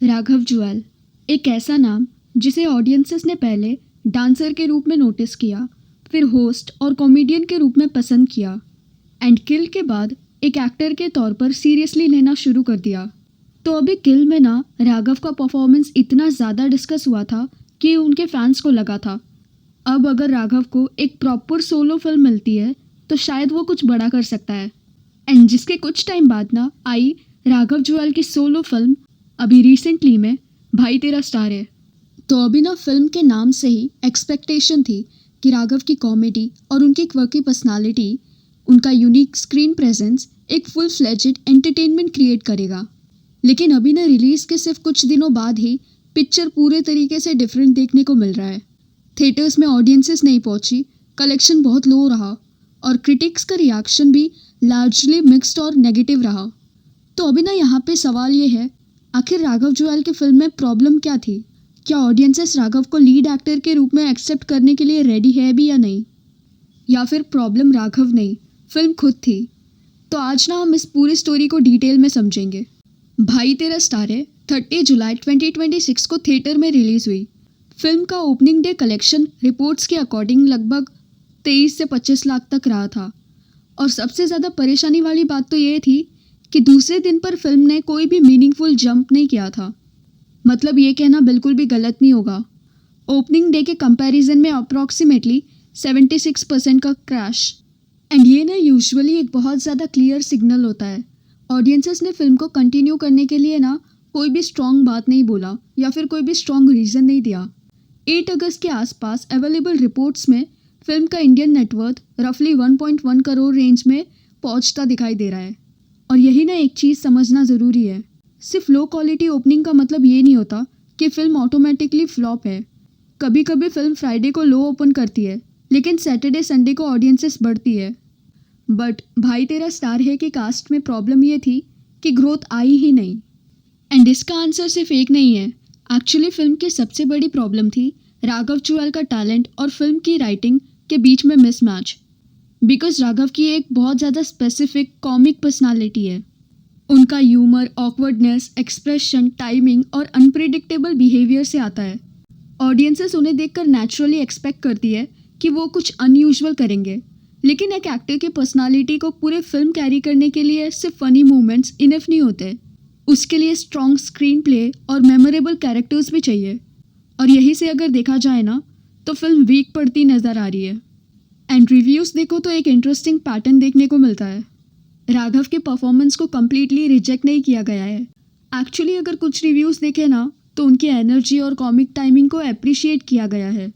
राघव जुएल एक ऐसा नाम जिसे ऑडियंसेस ने पहले डांसर के रूप में नोटिस किया, फिर होस्ट और कॉमेडियन के रूप में पसंद किया एंड किल के बाद एक एक्टर के तौर पर सीरियसली लेना शुरू कर दिया। तो अभी किल में ना राघव का परफॉर्मेंस इतना ज़्यादा डिस्कस हुआ था कि उनके फैंस को लगा था अब अगर राघव को एक प्रॉपर सोलो फिल्म मिलती है तो शायद वो कुछ बड़ा कर सकता है। एंड जिसके कुछ टाइम बाद ना आई राघव जुएल की सोलो फिल्म अभी रिसेंटली में भाई तेरा स्टार है। तो अभी ना फिल्म के नाम से ही एक्सपेक्टेशन थी कि राघव की कॉमेडी और उनकी क्वर्की पर्सनालिटी, उनका यूनिक स्क्रीन प्रेजेंस एक फुल फ्लेजेड एंटरटेनमेंट क्रिएट करेगा। लेकिन अभी ना रिलीज़ के सिर्फ कुछ दिनों बाद ही पिक्चर पूरे तरीके से डिफरेंट देखने को मिल रहा है। थिएटर्स में ऑडियंसेस नहीं पहुंची, कलेक्शन बहुत लो रहा और क्रिटिक्स का रिएक्शन भी लार्जली मिक्स्ड और नेगेटिव रहा। तो अभी ना यहाँ पे सवाल ये है, आखिर राघव जुएल की फिल्म में प्रॉब्लम क्या थी? क्या ऑडियंसेस राघव को लीड एक्टर के रूप में एक्सेप्ट करने के लिए रेडी है भी या नहीं, या फिर प्रॉब्लम राघव नहीं फिल्म खुद थी? तो आज ना हम इस पूरी स्टोरी को डिटेल में समझेंगे। भाई तेरा स्टार है 30 जुलाई 2026 को थिएटर में रिलीज़ हुई। फिल्म का ओपनिंग डे कलेक्शन रिपोर्ट्स के अकॉर्डिंग लगभग 23 से 25 लाख तक रहा था। और सबसे ज़्यादा परेशानी वाली बात तो ये थी कि दूसरे दिन पर फिल्म ने कोई भी मीनिंगफुल जंप नहीं किया था। मतलब ये कहना बिल्कुल भी गलत नहीं होगा, ओपनिंग डे के कंपैरिजन में अप्रॉक्सीमेटली 76% का क्रैश। एंड ये ना यूजुअली एक बहुत ज़्यादा क्लियर सिग्नल होता है। ऑडियंसेस ने फिल्म को कंटिन्यू करने के लिए ना कोई भी स्ट्रॉन्ग बात नहीं बोला या फिर कोई भी स्ट्रॉन्ग रीज़न नहीं दिया। 8 अगस्त के आसपास अवेलेबल रिपोर्ट्स में फिल्म का इंडियन नेटवर्थ रफली 1.1 करोड़ रेंज में पहुंचता दिखाई दे रहा है। और यही ना एक चीज़ समझना ज़रूरी है, सिर्फ लो क्वालिटी ओपनिंग का मतलब ये नहीं होता कि फिल्म ऑटोमेटिकली फ्लॉप है। कभी कभी फिल्म फ्राइडे को लो ओपन करती है लेकिन सैटरडे संडे को ऑडियंसेस बढ़ती है। बट भाई तेरा स्टार है कि कास्ट में प्रॉब्लम ये थी कि ग्रोथ आई ही नहीं। एंड इसका आंसर सिर्फ एक नहीं है। एक्चुअली फिल्म की सबसे बड़ी प्रॉब्लम थी राघव जुएल का टैलेंट और फिल्म की राइटिंग के बीच में मिसमैच। बिकॉज राघव की एक बहुत ज़्यादा स्पेसिफिक कॉमिक पर्सनालिटी है। उनका ह्यूमर, ऑकवर्डनेस, एक्सप्रेशन, टाइमिंग और अनप्रिडिक्टेबल बिहेवियर से आता है। ऑडियंसेस उन्हें देखकर नेचुरली एक्सपेक्ट करती है कि वो कुछ अनयूजुअल करेंगे। लेकिन एक एक्टर की पर्सनालिटी को पूरे फिल्म कैरी करने के लिए सिर्फ फनी मूवमेंट्स इनफ नहीं होते, उसके लिए स्ट्रॉन्ग स्क्रीन प्ले और मेमोरेबल कैरेक्टर्स भी चाहिए। और यही से अगर देखा जाए ना तो फिल्म वीक पड़ती नज़र आ रही है। एंड रिव्यूज़ देखो तो एक इंटरेस्टिंग पैटर्न देखने को मिलता है। राघव के परफॉर्मेंस को कम्प्लीटली रिजेक्ट नहीं किया गया है। एक्चुअली अगर कुछ रिव्यूज़ देखें ना तो उनकी एनर्जी और कॉमिक टाइमिंग को अप्रिशिएट किया गया है।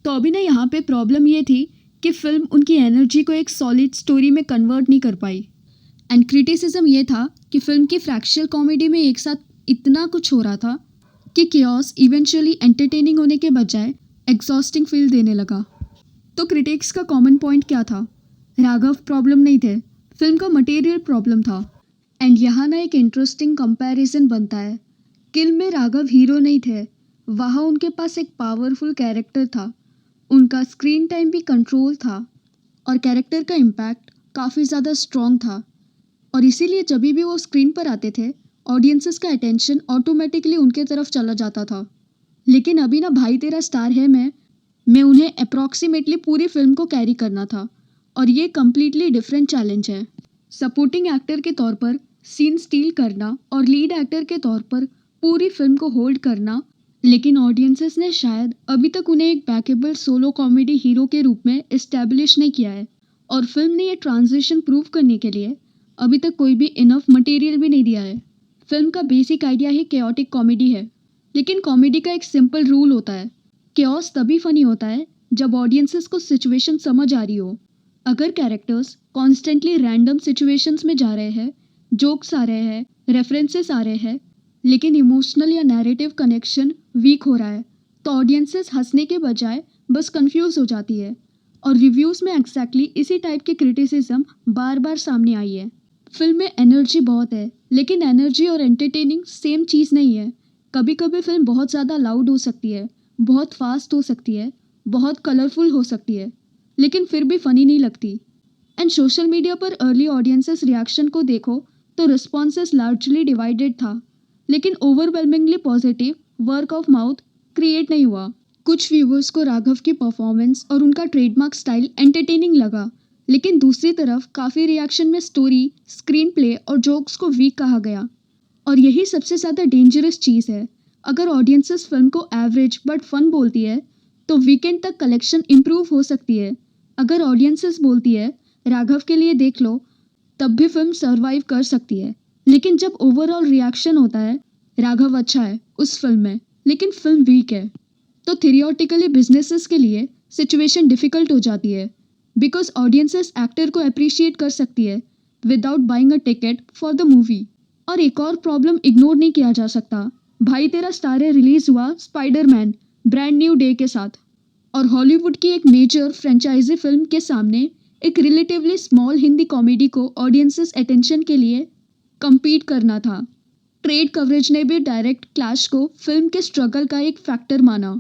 तो अभी ना यहाँ पे प्रॉब्लम ये थी कि फिल्म उनकी एनर्जी को एक सॉलिड स्टोरी में कन्वर्ट नहीं कर पाई। एंड क्रिटिसिज्म ये था कि फिल्म की फ्रैक्चुअल कॉमेडी में एक साथ इतना कुछ हो रहा था कि कियोस इवेंचुअली एंटरटेनिंग होने के बजाय एग्जॉस्टिंग फील देने लगा। तो क्रिटिक्स का कॉमन पॉइंट क्या था? राघव प्रॉब्लम नहीं थे, फिल्म का मटेरियल प्रॉब्लम था। एंड यहाँ ना एक इंटरेस्टिंग कंपैरिजन बनता है। किल में राघव हीरो नहीं थे, वहाँ उनके पास एक पावरफुल कैरेक्टर था, उनका स्क्रीन टाइम भी कंट्रोल था और कैरेक्टर का इम्पैक्ट काफ़ी ज़्यादा स्ट्रॉन्ग था। और इसीलिए जब भी वो स्क्रीन पर आते थे ऑडियंसेस का अटेंशन ऑटोमेटिकली उनके तरफ चला जाता था। लेकिन अभी ना भाई तेरा स्टार है में उन्हें अप्रॉक्सीमेटली पूरी फिल्म को कैरी करना था और ये कम्प्लीटली डिफरेंट चैलेंज है। सपोर्टिंग एक्टर के तौर पर सीन स्टील करना और लीड एक्टर के तौर पर पूरी फिल्म को होल्ड करना। लेकिन ऑडियंसेस ने शायद अभी तक उन्हें एक बैकेबल सोलो कॉमेडी हीरो के रूप में इस्टेब्लिश नहीं किया है। और फिल्म ने ये ट्रांजिशन प्रूव करने के लिए अभी तक कोई भी इनफ मटेरियल भी नहीं दिया है। फिल्म का बेसिक आइडिया ही केओटिक कॉमेडी है, लेकिन कॉमेडी का एक सिंपल रूल होता है, केओस तभी फनी होता है जब ऑडियंसेस को सिचुएशन समझ आ रही हो। अगर कैरेक्टर्स कॉन्स्टेंटली रैंडम सिचुएशंस में जा रहे हैं, जोक्स आ रहे हैं, रेफरेंसेस आ रहे हैं, लेकिन इमोशनल या नैरेटिव कनेक्शन वीक हो रहा है, तो ऑडियंसेस हंसने के बजाय बस कंफ्यूज हो जाती है। और रिव्यूज़ में एग्जैक्टली इसी टाइप की क्रिटिसिज्म बार बार सामने आई है। फिल्म में एनर्जी बहुत है, लेकिन एनर्जी और एंटरटेनिंग सेम चीज़ नहीं है। कभी कभी फिल्म बहुत ज़्यादा लाउड हो सकती है, बहुत फास्ट हो सकती है, बहुत कलरफुल हो सकती है, लेकिन फिर भी फ़नी नहीं लगती। एंड सोशल मीडिया पर अर्ली ऑडियंसेस रिएक्शन को देखो तो रिस्पॉन्सेस लार्जली डिवाइडेड था। लेकिन overwhelmingly positive work of mouth create नहीं हुआ। कुछ व्यूवर्स को राघव की परफॉर्मेंस और उनका ट्रेडमार्क स्टाइल एंटरटेनिंग लगा, लेकिन दूसरी तरफ काफ़ी रिएक्शन में स्टोरी, स्क्रीन प्ले और जोक्स को वीक कहा गया। और यही सबसे ज़्यादा डेंजरस चीज़ है। अगर ऑडियंसेस फिल्म को एवरेज बट फन बोलती है तो वीकेंड तक कलेक्शन इम्प्रूव हो सकती है। अगर ऑडियंसेस बोलती है राघव के लिए देख लो, तब भी फिल्म सर्वाइव कर सकती है। लेकिन जब ओवरऑल रिएक्शन होता है राघव अच्छा है उस फिल्म में लेकिन फिल्म वीक है, तो थियोरेटिकली बिजनेसेस के लिए सिचुएशन डिफ़िकल्ट हो जाती है, बिकॉज ऑडियंसेस एक्टर को अप्रिशिएट कर सकती है without buying a ticket for the movie. और एक और प्रॉब्लम इग्नोर नहीं किया जा सकता। भाई तेरा स्टार है रिलीज हुआ स्पाइडरमैन ब्रांड न्यू डे के साथ, और हॉलीवुड की एक मेजर फ्रेंचाइजी फिल्म के सामने एक रिलेटिवली स्मॉल हिंदी कॉमेडी को ऑडियंसेस अटेंशन के लिए compete करना था। ट्रेड कवरेज ने भी डायरेक्ट क्लैश को फिल्म के स्ट्रगल का एक फैक्टर माना।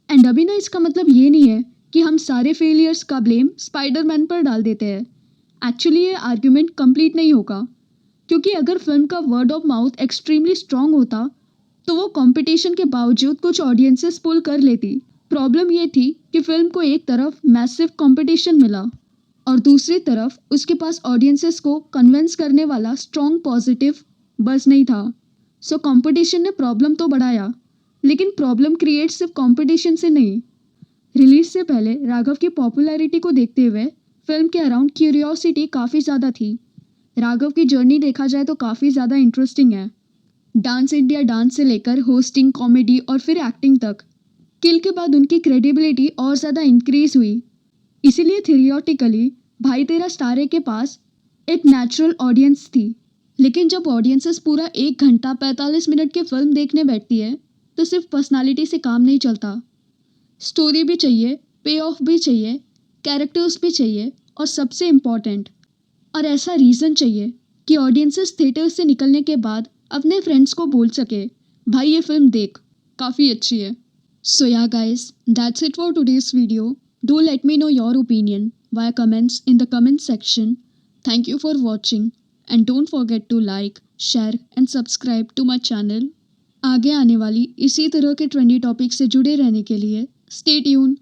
एंड अभी ना इसका मतलब ये नहीं है कि हम सारे फेलियर्स का ब्लेम स्पाइडरमैन पर डाल देते हैं। एक्चुअली ये आर्ग्यूमेंट कंप्लीट नहीं होगा, क्योंकि अगर फिल्म का word of mouth extremely strong होता तो वो कंपटीशन के बावजूद कुछ ऑडियंसेस पुल कर लेती। प्रॉब्लम ये थी कि फिल्म को एक तरफ मैसिव कंपटीशन मिला और दूसरी तरफ उसके पास ऑडियंसेस को कन्विंस करने वाला स्ट्रॉन्ग पॉजिटिव बस नहीं था। सो कंपटीशन ने प्रॉब्लम तो बढ़ाया, लेकिन प्रॉब्लम क्रिएट सिर्फ कंपटीशन से नहीं। रिलीज से पहले राघव की पॉपुलैरिटी को देखते हुए फिल्म के अराउंड क्यूरियोसिटी काफ़ी ज़्यादा थी। राघव की जर्नी देखा जाए तो काफ़ी ज़्यादा इंटरेस्टिंग है। डांस इंडिया डांस से लेकर होस्टिंग, कॉमेडी और फिर एक्टिंग तक। किल के बाद उनकी क्रेडिबिलिटी और ज़्यादा इंक्रीज हुई। इसीलिए थियोरेटिकली भाई तेरा स्टार है के पास एक नेचुरल ऑडियंस थी। लेकिन जब ऑडियंसेस पूरा 1 घंटा 45 मिनट की फिल्म देखने बैठती है तो सिर्फ पर्सनालिटी से काम नहीं चलता। स्टोरी भी चाहिए, पे ऑफ भी चाहिए, कैरेक्टर्स भी चाहिए और सबसे इम्पॉर्टेंट और ऐसा रीज़न चाहिए कि ऑडियंसेस थिएटर से निकलने के बाद अपने फ्रेंड्स को बोल सके भाई ये फिल्म देख, काफ़ी अच्छी है। So yeah guys, that's it for today's video. Do let me know your opinion via comments in the comment section. Thank you for watching and don't forget to like, share and subscribe to my channel. आगे आने वाली इसी तरह के trendy topic से जुड़े रहने के लिए stay tuned.